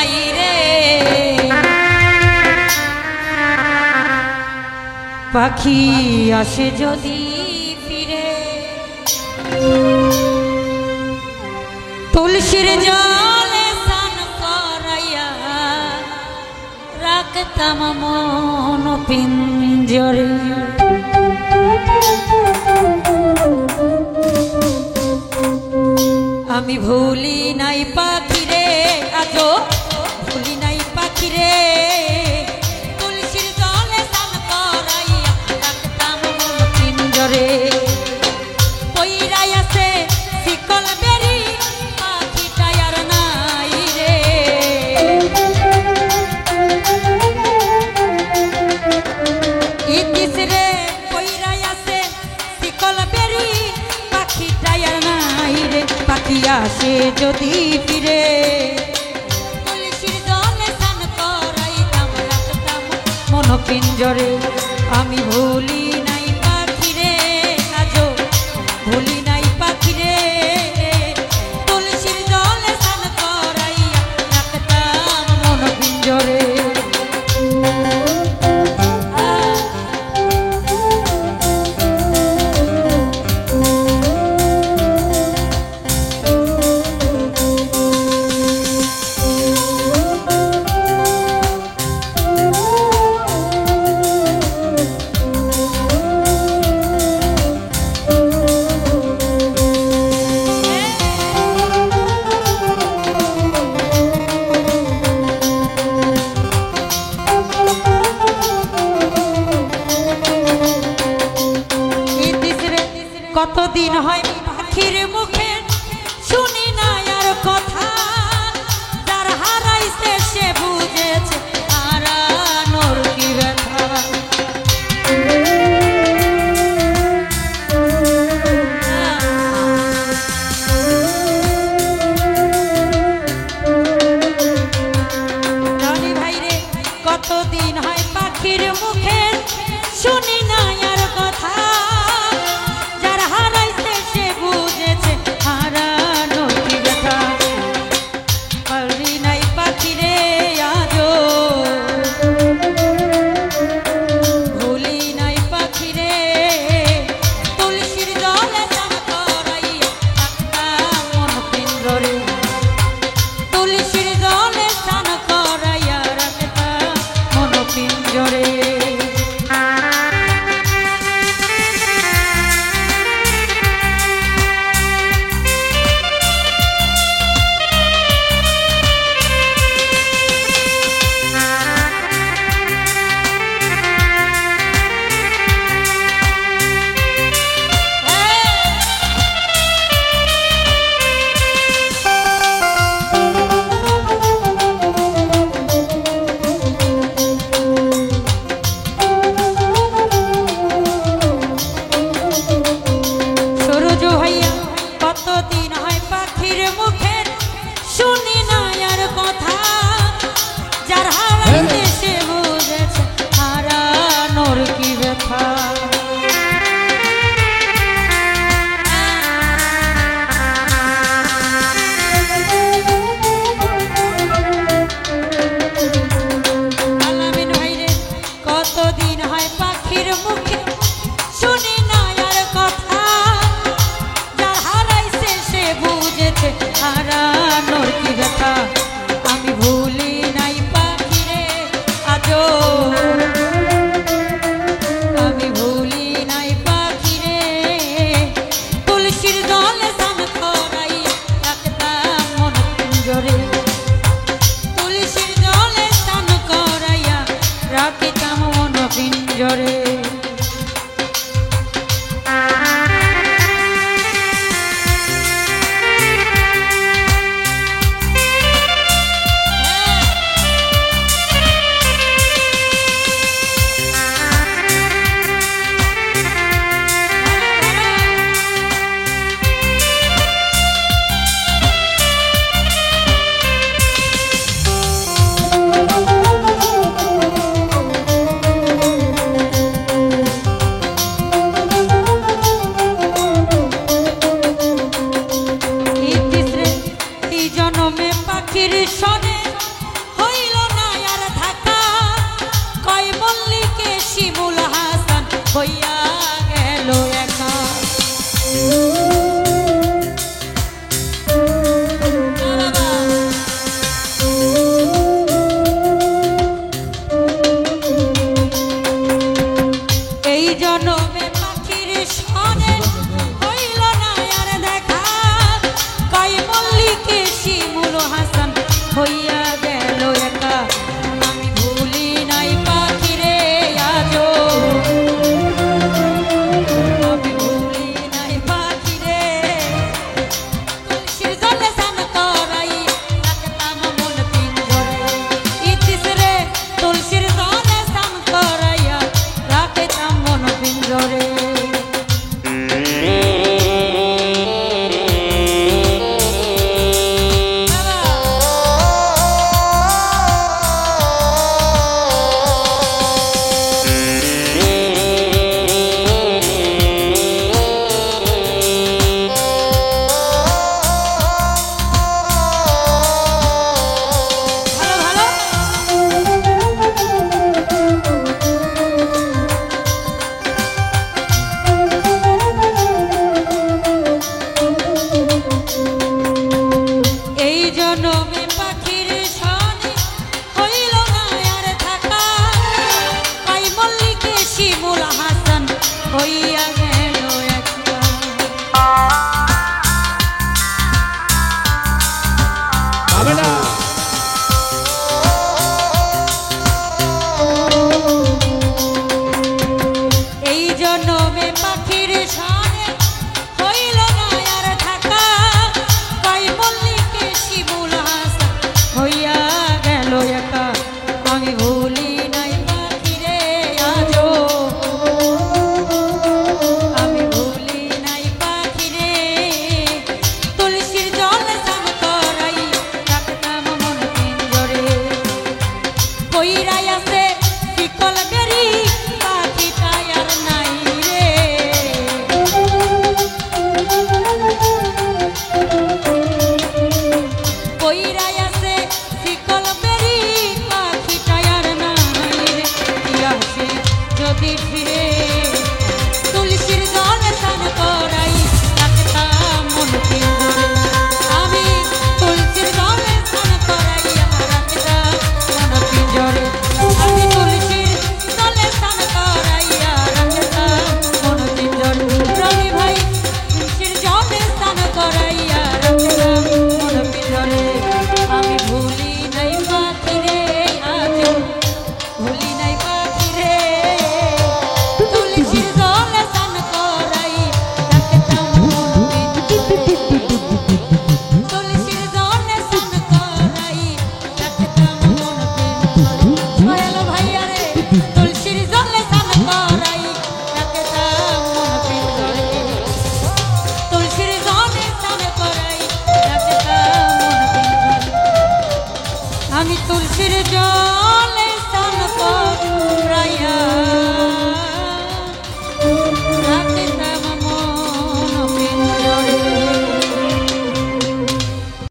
নাই রে পাখি আসে যদি ফিরে তুলসীর জলে স্নান করাইয়া রাখতাম মন পিঞ্জরে আমি ভুলি নাই পাখি রে আজো ভুলি নাই পাখি রে তুলসীর জলে স্নান করাইয়া রাখতাম মন পিঞ্জরে পইরাই আছে শিকল বেরি পাখিটা আর নাই রে ইতিস রে পইরাই আছে শিকল বেরি পাখিটা আর নাই রে পাখি আসে যদি ফিরে তুলসীর জলে স্নান করাইতাম রাখতাম মন পিঞ্জরে আমি ভুলি নাই পাখি রে আজো ভুলি নাই পাখি রে তুলসীর জলে স্নান করাইয়া রাখতাম মন পিঞ্জরে কতদিন হয় পাখির মুখে শুনি না আর কথা যার হারাইছে সে বুঝেছে হারানোর কি ব্যথা জানি ভাই রে কতদিন হয় পাখির মুখে শুনি না আর কথা কতদিন হয় পাখির মুখের শুনি না আর কথা যার হারাইছে সে বুঝেছে হারানোর কি ব্যথা আলামিন ভাই রে কতদিন হয় পাখির মুখে শুনি না আর কথা বুঝেছে হারানোর কি ব্যথা আমি ভুলি নাই পাখি রে আজো আমি ভুলি নাই পাখি রে তুলসীর জলে স্নান করাইয়া রাখতাম মন পিঞ্জরে তুলসীর জলে স্নান করাইয়া রাখতাম মন পিঞ্জরে হইয়া গেল একা। এই জনমে পাখির সনে হইল না আর দেখা, কই মল্লিকে শিমুল হাসান হইয়া গেল একা। আমি ভুলি নাই পাখিরে আজো, আমি ভুলি নাই পাখিরে। তুলসীর জলে স্নান করাই রাখতাম মন পিঞ্জরে, ইতিস রে তুলসীর জলে স্নান করাইয়া রাখতাম মন পিঞ্জরে। হইয়া গেল একা। এই জন্মে পাখির সনে হইল না আর থাকা, কই মল্লিকে শিমুল হাসান হইয়া গেল একা। আমি ভুলি নাই পাখিরে আজো, আমি ভুলি নাই পাখিরে। তুলসীর জলে স্নান করাই রাখতাম মন পিঞ্জরে, কইরাই আছে শিকল বেরি পাখিটা আর নাই রে। কইরাই আছে শিকল বেরি পাখিটা আর নাই রে। আসে যদি ফিরে তুলসীর জলে স্নান করাই রাখতাম মন পিঞ্জরে, আমি তুলসীর জলে স্নান করাইয়া রাখতাম মন পিঞ্জরে, আমি তুলসীর জলে স্নান করাইয়া রাখতাম মন পিঞ্জরে। রবি ভাই তুলসীর জলে স্নান করাইয়া রাখতাম মন পিঞ্জরে। আমি ভুলি নাই পাখিরে আজো, ভুলি নাই পাখিরে। তুলসীর জলে স্নান করাই রাখতাম মন পিঞ্জরে, তুলসীর জলে স্নান করাই রাখতাম মন পিঞ্জরে। দয়াল ভাইয়া রে তুলসীর জলে স্নান করাই রাখতাম মন পিঞ্জরে, তুলসীর জলে স্নান করাই রাখতাম মন পিঞ্জরে। আমি তুলসীর জলে স্নান করাই